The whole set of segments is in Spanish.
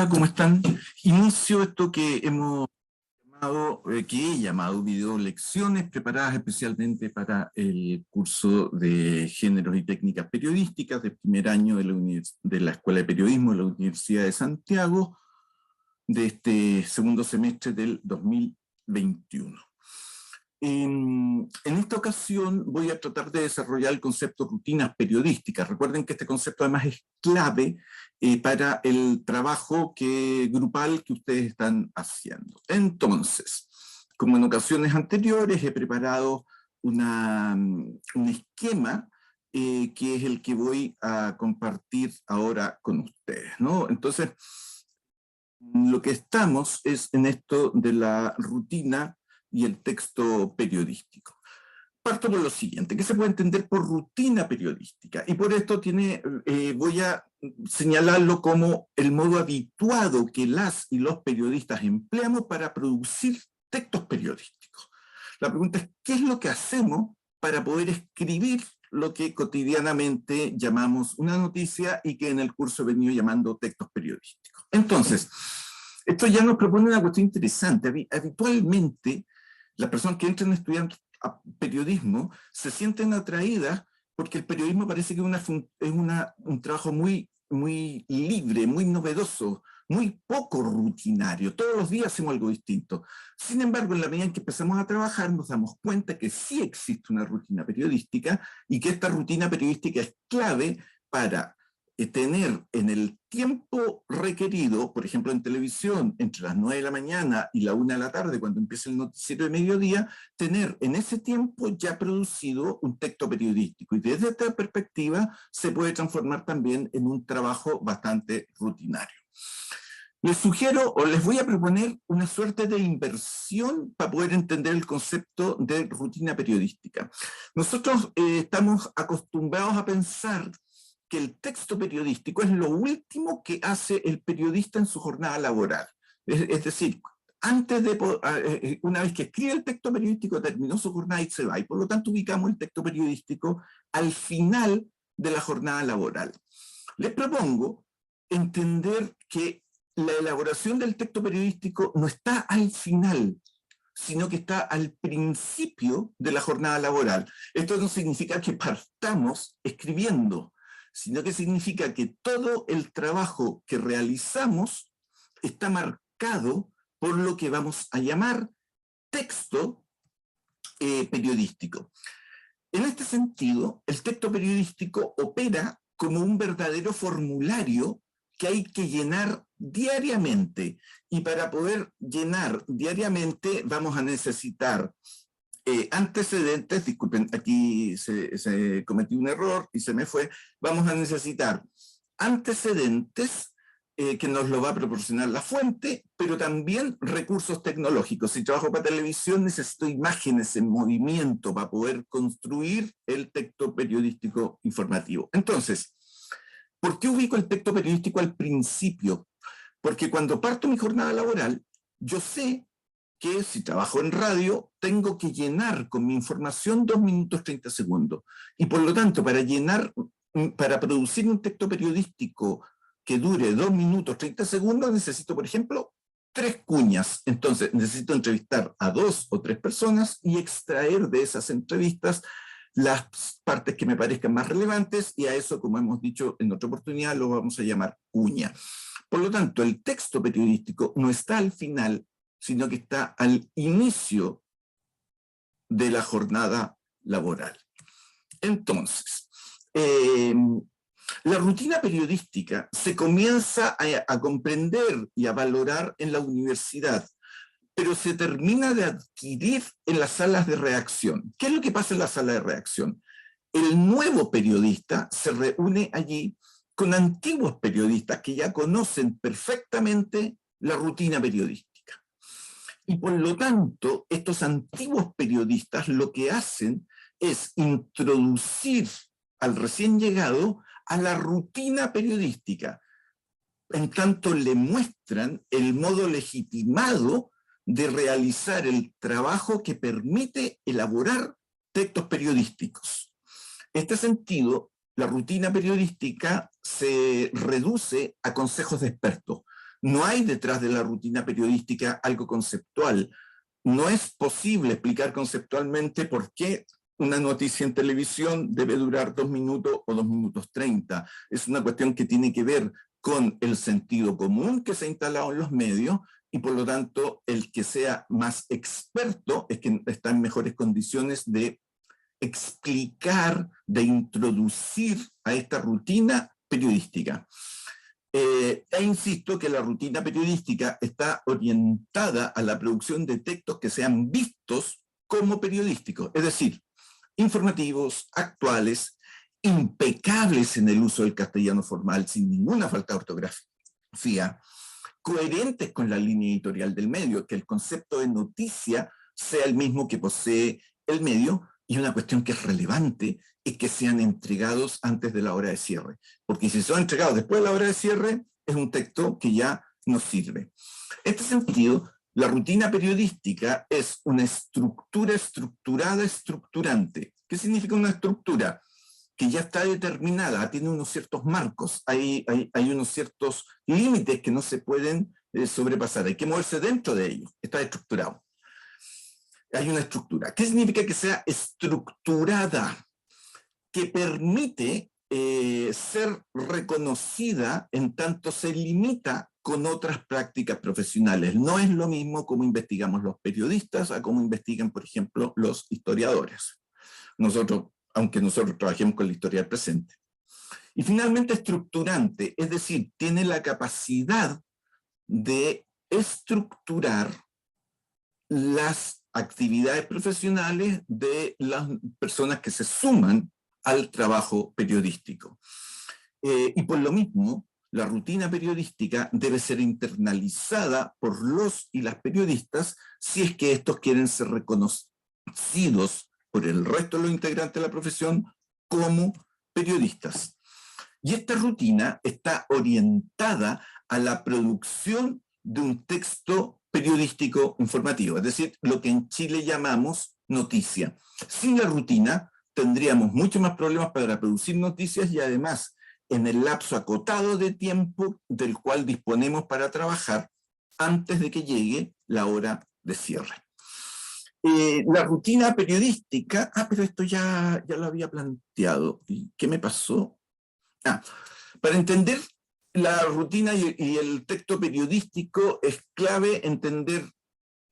Hola, ¿cómo están? Inicio esto que hemos llamado, que he llamado video lecciones preparadas especialmente para el curso de Géneros y Técnicas Periodísticas del primer año de la Escuela de Periodismo de la Universidad de Santiago de este segundo semestre del 2021. En esta ocasión voy a tratar de desarrollar el concepto de rutinas periodísticas. Recuerden que este concepto además es clave para el trabajo grupal que ustedes están haciendo. Entonces, como en ocasiones anteriores, he preparado un esquema que es el que voy a compartir ahora con ustedes, ¿no? Entonces, lo que estamos es en esto de la rutina y el texto periodístico. Parto por lo siguiente, ¿qué se puede entender por rutina periodística? Y por esto voy a señalarlo como el modo habituado que las y los periodistas empleamos para producir textos periodísticos. La pregunta es, ¿qué es lo que hacemos para poder escribir lo que cotidianamente llamamos una noticia y que en el curso he venido llamando textos periodísticos? Entonces, esto ya nos propone una cuestión interesante. Habitualmente, las personas que entran a estudiar periodismo se sienten atraídas porque el periodismo parece que es un trabajo muy libre, muy novedoso, muy poco rutinario. Todos los días hacemos algo distinto. Sin embargo, en la medida en que empezamos a trabajar, nos damos cuenta que sí existe una rutina periodística y que esta rutina periodística es clave para tener en el tiempo requerido, por ejemplo en televisión, entre las 9 de la mañana y la 1 de la tarde, cuando empieza el noticiero de mediodía, tener en ese tiempo ya producido un texto periodístico. Y desde esta perspectiva se puede transformar también en un trabajo bastante rutinario. Les sugiero o les voy a proponer una suerte de inversión para poder entender el concepto de rutina periodística. Nosotros estamos acostumbrados a pensar que el texto periodístico es lo último que hace el periodista en su jornada laboral. Es decir, una vez que escribe el texto periodístico, terminó su jornada y se va, y por lo tanto ubicamos el texto periodístico al final de la jornada laboral. Les propongo entender que la elaboración del texto periodístico no está al final, sino que está al principio de la jornada laboral. Esto no significa que partamos escribiendo, sino que significa que todo el trabajo que realizamos está marcado por lo que vamos a llamar texto periodístico. En este sentido, el texto periodístico opera como un verdadero formulario que hay que llenar diariamente. Y para poder llenar diariamente vamos a necesitar antecedentes. Disculpen, aquí se cometió un error y se me fue. Vamos a necesitar antecedentes que nos lo va a proporcionar la fuente, pero también recursos tecnológicos. Si trabajo para televisión, necesito imágenes en movimiento para poder construir el texto periodístico informativo. Entonces, ¿por qué ubico el texto periodístico al principio? Porque cuando parto mi jornada laboral, yo sé que si trabajo en radio, tengo que llenar con mi información 2 minutos 30 segundos. Y por lo tanto, para producir un texto periodístico que dure 2 minutos 30 segundos, necesito, por ejemplo, 3 cuñas. Entonces, necesito entrevistar a 2 o 3 personas y extraer de esas entrevistas las partes que me parezcan más relevantes, y a eso, como hemos dicho en otra oportunidad, lo vamos a llamar cuña. Por lo tanto, el texto periodístico no está al final, sino que está al inicio de la jornada laboral. Entonces, la rutina periodística se comienza a comprender y a valorar en la universidad, pero se termina de adquirir en las salas de redacción. ¿Qué es lo que pasa en la sala de redacción? El nuevo periodista se reúne allí con antiguos periodistas que ya conocen perfectamente la rutina periodística. Y por lo tanto, estos antiguos periodistas lo que hacen es introducir al recién llegado a la rutina periodística. En tanto, le muestran el modo legitimado de realizar el trabajo que permite elaborar textos periodísticos. En este sentido, la rutina periodística se reduce a consejos de expertos. No hay detrás de la rutina periodística algo conceptual. No es posible explicar conceptualmente por qué una noticia en televisión debe durar 2 minutos o 2 minutos 30. Es una cuestión que tiene que ver con el sentido común que se ha instalado en los medios y por lo tanto el que sea más experto es que está en mejores condiciones de explicar, de introducir a esta rutina periodística. Insisto que la rutina periodística está orientada a la producción de textos que sean vistos como periodísticos, es decir, informativos, actuales, impecables en el uso del castellano formal, sin ninguna falta de ortografía, coherentes con la línea editorial del medio, que el concepto de noticia sea el mismo que posee el medio, y una cuestión que es relevante es que sean entregados antes de la hora de cierre, porque si son entregados después de la hora de cierre, es un texto que ya no sirve. En este sentido, la rutina periodística es una estructura estructurada estructurante. ¿Qué significa una estructura? Que ya está determinada, tiene unos ciertos marcos, hay unos ciertos límites que no se pueden sobrepasar, hay que moverse dentro de ellos, está estructurado. Hay una estructura. ¿Qué significa que sea estructurada? Que permite ser reconocida en tanto se limita con otras prácticas profesionales. No es lo mismo como investigamos los periodistas a como investigan, por ejemplo, los historiadores. Aunque nosotros trabajemos con la historia del presente. Y finalmente estructurante, es decir, tiene la capacidad de estructurar las actividades profesionales de las personas que se suman al trabajo periodístico. Y por lo mismo, la rutina periodística debe ser internalizada por los y las periodistas si es que estos quieren ser reconocidos por el resto de los integrantes de la profesión como periodistas. Y esta rutina está orientada a la producción de un texto periodístico informativo, es decir, lo que en Chile llamamos noticia. Sin la rutina tendríamos mucho más problemas para producir noticias y además en el lapso acotado de tiempo del cual disponemos para trabajar antes de que llegue la hora de cierre. La rutina periodística, pero esto ya lo había planteado. ¿Y qué me pasó? Para entender la rutina y el texto periodístico es clave entender,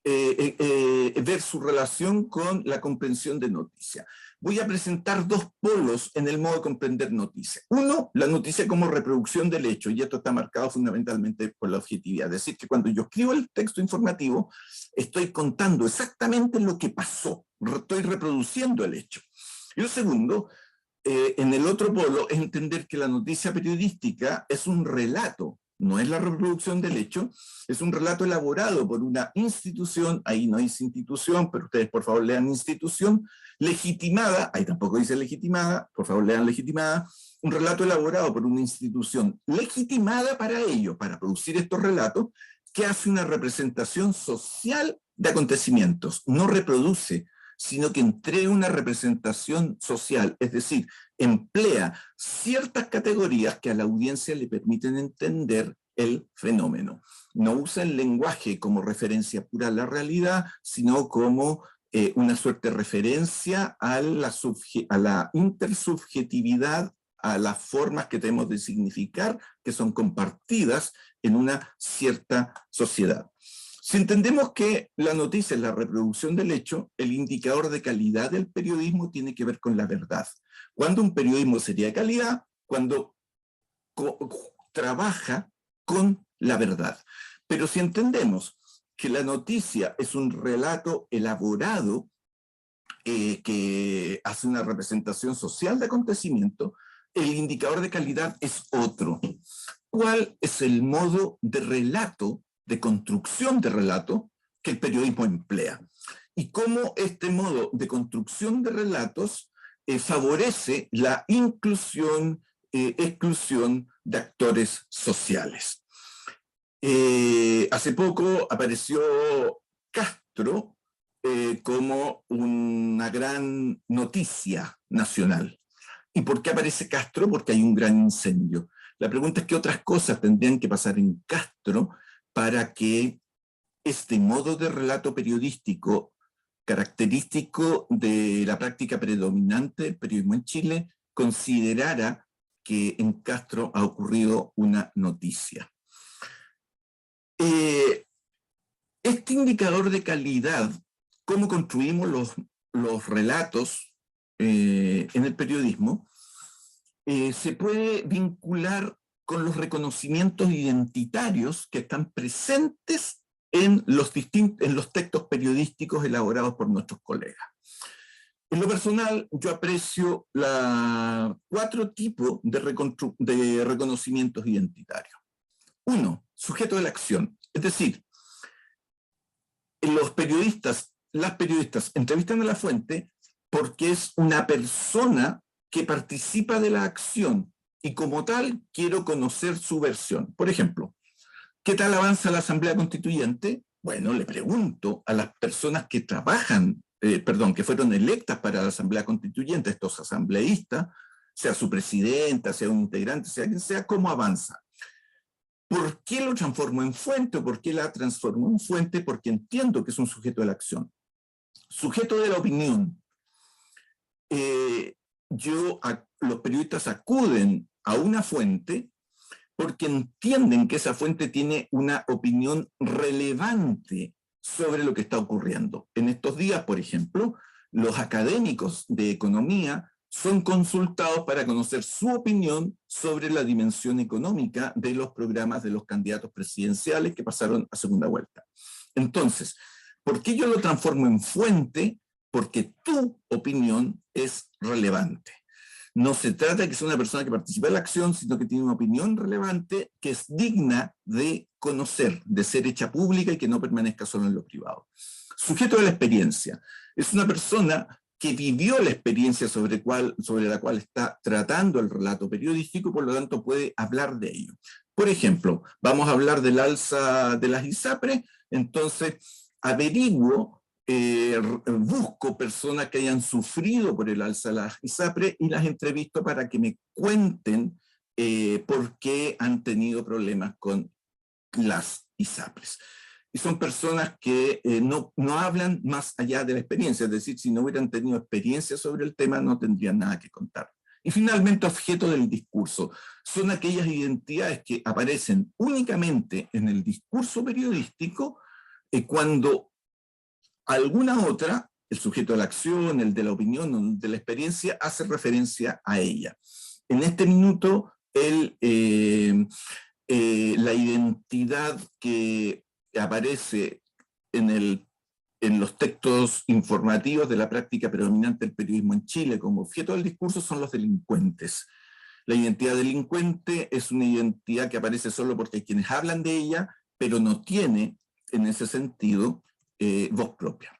ver su relación con la comprensión de noticia. Voy a presentar dos polos en el modo de comprender noticia. Uno, la noticia como reproducción del hecho, y esto está marcado fundamentalmente por la objetividad. Es decir, que cuando yo escribo el texto informativo, estoy contando exactamente lo que pasó, estoy reproduciendo el hecho. Y lo segundo, en el otro polo, es entender que la noticia periodística es un relato, no es la reproducción del hecho, es un relato elaborado por una institución, ahí no dice institución, pero ustedes por favor lean institución, legitimada, ahí tampoco dice legitimada, por favor lean legitimada, un relato elaborado por una institución legitimada para ello, para producir estos relatos, que hace una representación social de acontecimientos, no reproduce, sino que entrega una representación social, es decir, emplea ciertas categorías que a la audiencia le permiten entender el fenómeno. No usa el lenguaje como referencia pura a la realidad, sino como una suerte de referencia a la intersubjetividad, a las formas que tenemos de significar, que son compartidas en una cierta sociedad. Si entendemos que la noticia es la reproducción del hecho, el indicador de calidad del periodismo tiene que ver con la verdad. ¿Cuándo un periodismo sería de calidad? Cuando trabaja con la verdad. Pero si entendemos que la noticia es un relato elaborado que hace una representación social de acontecimiento, el indicador de calidad es otro. ¿Cuál es el modo de relato, de construcción de relato, que el periodismo emplea? Y cómo este modo de construcción de relatos favorece la inclusión, exclusión de actores sociales. Hace poco apareció Castro como una gran noticia nacional. ¿Y por qué aparece Castro? Porque hay un gran incendio. La pregunta es qué otras cosas tendrían que pasar en Castro para que este modo de relato periodístico característico de la práctica predominante del periodismo en Chile considerara que en Castro ha ocurrido una noticia. Este indicador de calidad, cómo construimos los relatos en el periodismo, se puede vincular con los reconocimientos identitarios que están presentes en los textos periodísticos elaborados por nuestros colegas. En lo personal, yo aprecio 4 tipos de reconocimientos identitarios. 1, sujeto de la acción. Es decir, las periodistas entrevistan a la fuente porque es una persona que participa de la acción y como tal quiero conocer su versión. Por ejemplo, ¿qué tal avanza la Asamblea Constituyente? Bueno, le pregunto a las personas que trabajan, que fueron electas para la Asamblea Constituyente, estos asambleístas, sea su presidenta, sea un integrante, sea quien sea, ¿cómo avanza? ¿Por qué lo transformo en fuente o por qué la transformo en fuente? Porque entiendo que es un sujeto de la acción. Sujeto de la opinión. Los periodistas acuden a una fuente porque entienden que esa fuente tiene una opinión relevante sobre lo que está ocurriendo. En estos días, por ejemplo, los académicos de economía son consultados para conocer su opinión sobre la dimensión económica de los programas de los candidatos presidenciales que pasaron a segunda vuelta. Entonces, ¿por qué yo lo transformo en fuente? Porque tu opinión es relevante. No se trata de que sea una persona que participa en la acción, sino que tiene una opinión relevante que es digna de conocer, de ser hecha pública y que no permanezca solo en lo privado. Sujeto de la experiencia. Es una persona que vivió la experiencia sobre la cual está tratando el relato periodístico y por lo tanto puede hablar de ello. Por ejemplo, vamos a hablar del alza de las ISAPRES, entonces averiguo, busco personas que hayan sufrido por el alza de las ISAPRES y las entrevisto para que me cuenten por qué han tenido problemas con las ISAPRES. Y son personas que no hablan más allá de la experiencia, es decir, si no hubieran tenido experiencia sobre el tema no tendrían nada que contar. Y finalmente, objeto del discurso. Son aquellas identidades que aparecen únicamente en el discurso periodístico cuando alguna otra, el sujeto de la acción, el de la opinión, el de la experiencia, hace referencia a ella. En este minuto, la identidad que aparece en los textos informativos de la práctica predominante del periodismo en Chile como objeto del discurso son los delincuentes. La identidad delincuente es una identidad que aparece solo porque hay quienes hablan de ella, pero no tiene, en ese sentido, voz propia.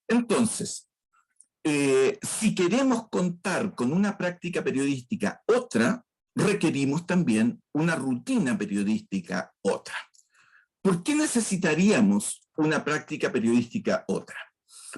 Entonces, si queremos contar con una práctica periodística otra, requerimos también una rutina periodística otra. ¿Por qué necesitaríamos una práctica periodística otra?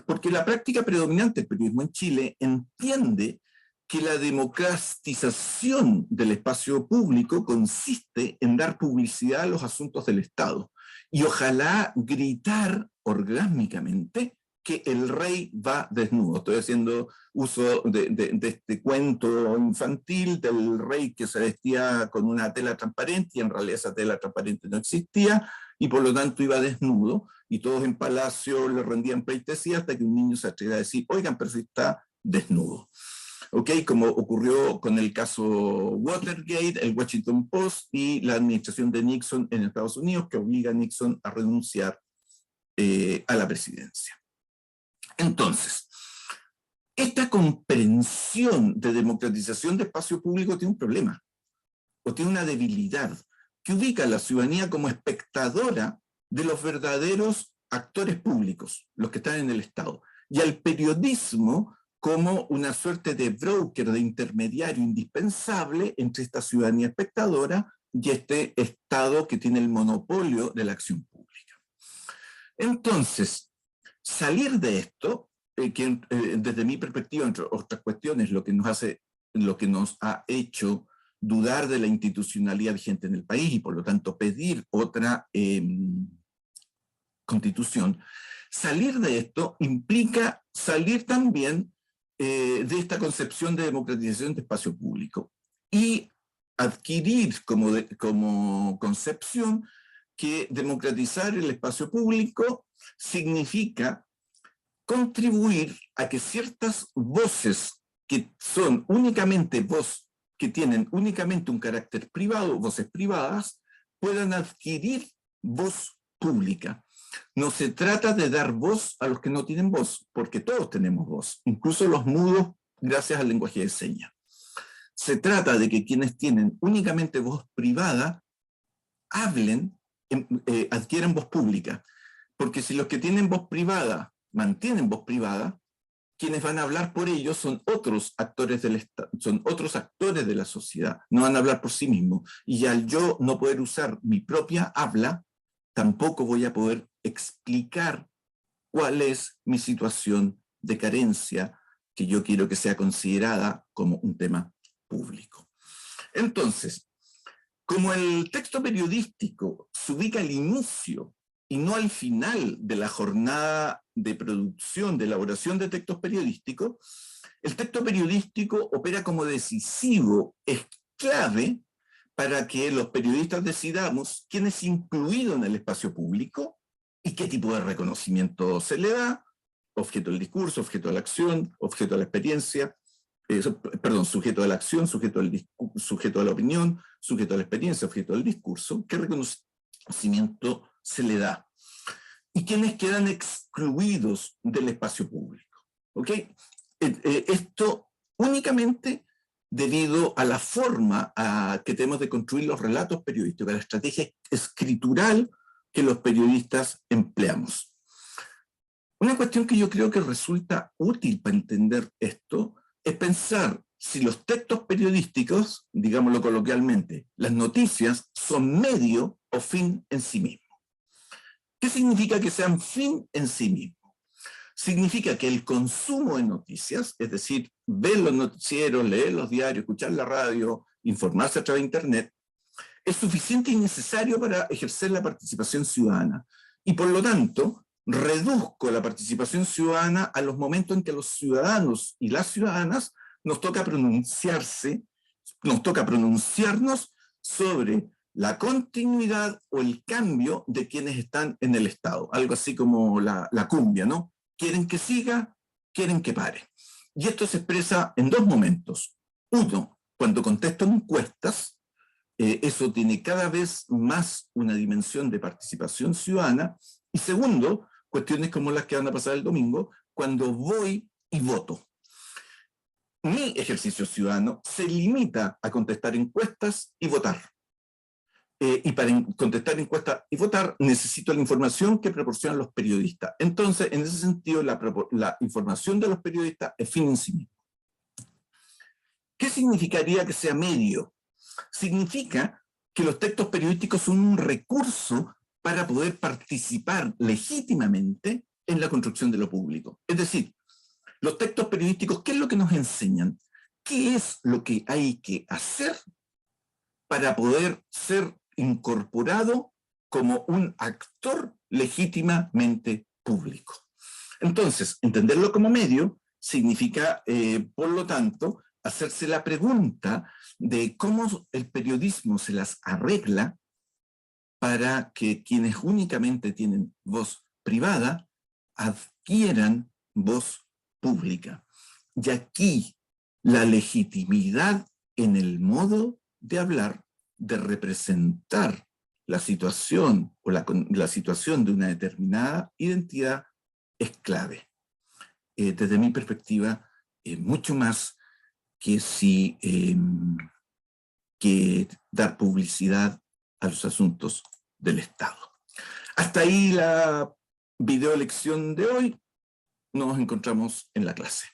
Porque la práctica predominante del periodismo en Chile entiende que la democratización del espacio público consiste en dar publicidad a los asuntos del Estado y ojalá gritar orgásmicamente que el rey va desnudo. Estoy haciendo uso de este cuento infantil del rey que se vestía con una tela transparente y en realidad esa tela transparente no existía y por lo tanto iba desnudo y todos en Palacio le rendían pleitesía hasta que un niño se atrevió a decir, oigan, pero si está desnudo. ¿Ok? Como ocurrió con el caso Watergate, el Washington Post y la administración de Nixon en Estados Unidos que obliga a Nixon a renunciar a la presidencia. Entonces, esta comprensión de democratización de espacio público tiene un problema, o tiene una debilidad, que ubica a la ciudadanía como espectadora de los verdaderos actores públicos, los que están en el Estado, y al periodismo como una suerte de broker, de intermediario indispensable entre esta ciudadanía espectadora y este Estado que tiene el monopolio de la acción pública. Entonces, salir de esto, desde mi perspectiva, entre otras cuestiones, lo que nos ha hecho dudar de la institucionalidad vigente en el país y por lo tanto pedir otra constitución. Salir de esto implica salir también de esta concepción de democratización de espacio público y adquirir como concepción que democratizar el espacio público significa contribuir a que ciertas voces que son únicamente que tienen únicamente un carácter privado, voces privadas, puedan adquirir voz pública. No se trata de dar voz a los que no tienen voz, porque todos tenemos voz, incluso los mudos gracias al lenguaje de señas. Se trata de que quienes tienen únicamente voz privada hablen, adquieran voz pública, porque si los que tienen voz privada mantienen voz privada, quienes van a hablar por ellos son otros actores del Estado, son otros actores de la sociedad, no van a hablar por sí mismos. Y al yo no poder usar mi propia habla, tampoco voy a poder explicar cuál es mi situación de carencia que yo quiero que sea considerada como un tema público. Entonces, como el texto periodístico se ubica al inicio y no al final de la jornada de producción, de elaboración de textos periodísticos, el texto periodístico opera como decisivo, es clave para que los periodistas decidamos quién es incluido en el espacio público y qué tipo de reconocimiento se le da, objeto del discurso, objeto de la acción, objeto de la experiencia, sujeto de la acción, sujeto de la opinión, sujeto de la experiencia, objeto del discurso, qué reconocimiento se le da. Y quienes quedan excluidos del espacio público. ¿Ok? Esto únicamente debido a la forma que tenemos de construir los relatos periodísticos, a la estrategia escritural que los periodistas empleamos. Una cuestión que yo creo que resulta útil para entender esto es pensar si los textos periodísticos, digámoslo coloquialmente, las noticias son medio o fin en sí mismo. ¿Qué significa que sean fin en sí mismo? Significa que el consumo de noticias, es decir, ver los noticieros, leer los diarios, escuchar la radio, informarse a través de Internet, es suficiente y necesario para ejercer la participación ciudadana. Y por lo tanto, reduzco la participación ciudadana a los momentos en que los ciudadanos y las ciudadanas nos toca pronunciarnos sobre la continuidad o el cambio de quienes están en el Estado. Algo así como la cumbia, ¿no? Quieren que siga, quieren que pare. Y esto se expresa en dos momentos. Uno, cuando contestan encuestas, eso tiene cada vez más una dimensión de participación ciudadana. Y segundo, cuestiones como las que van a pasar el domingo, cuando voy y voto. Mi ejercicio ciudadano se limita a contestar encuestas y votar. Y para contestar encuestas y votar necesito la información que proporcionan los periodistas. Entonces, en ese sentido, la información de los periodistas es fin en sí mismo. ¿Qué significaría que sea medio? Significa que los textos periodísticos son un recurso para poder participar legítimamente en la construcción de lo público. Es decir, los textos periodísticos, ¿qué es lo que nos enseñan? ¿Qué es lo que hay que hacer para poder ser incorporado como un actor legítimamente público? Entonces, entenderlo como medio significa, por lo tanto, hacerse la pregunta de cómo el periodismo se las arregla para que quienes únicamente tienen voz privada adquieran voz pública. Y aquí la legitimidad en el modo de hablar, de representar la situación o la situación de una determinada identidad es clave. Desde mi perspectiva, mucho más que que dar publicidad a los asuntos del Estado. Hasta ahí la videolección de hoy. Nos encontramos en la clase.